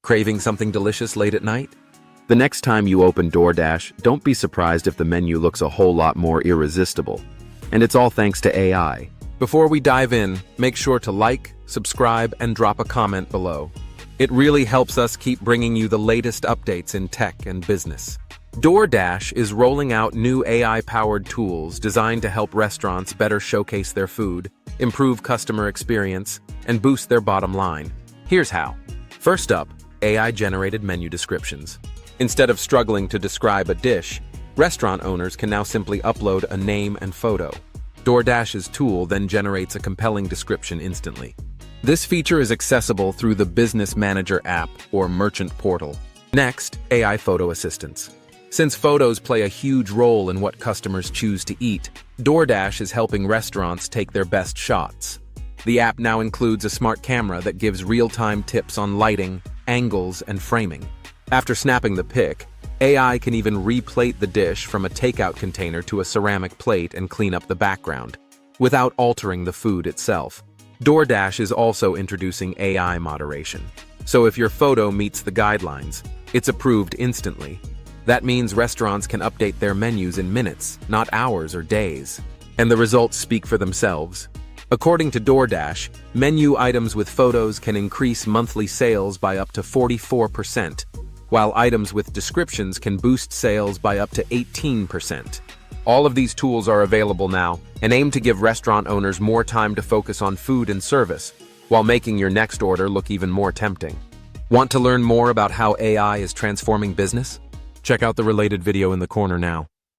Craving something delicious late at night? The next time you open DoorDash, don't be surprised if the menu looks a whole lot more irresistible. And it's all thanks to AI. Before we dive in, make sure to like, subscribe, and drop a comment below. It really helps us keep bringing you the latest updates in tech and business. DoorDash is rolling out new AI-powered tools designed to help restaurants better showcase their food, improve customer experience, and boost their bottom line. Here's how. First up, AI-generated menu descriptions. Instead of struggling to describe a dish, restaurant owners can now simply upload a name and photo. DoorDash's tool then generates a compelling description instantly. This feature is accessible through the Business Manager app or merchant portal. Next, AI photo assistance. Since photos play a huge role in what customers choose to eat, DoorDash is helping restaurants take their best shots. The app now includes a smart camera that gives real-time tips on lighting, angles, and framing. After snapping the pic, AI can even replate the dish from a takeout container to a ceramic plate and clean up the background, without altering the food itself. DoorDash is also introducing AI moderation. So if your photo meets the guidelines, it's approved instantly. That means restaurants can update their menus in minutes, not hours or days. And the results speak for themselves. According to DoorDash, menu items with photos can increase monthly sales by up to 44%, while items with descriptions can boost sales by up to 18%. All of these tools are available now and aim to give restaurant owners more time to focus on food and service, while making your next order look even more tempting. Want to learn more about how AI is transforming business? Check out the related video in the corner now.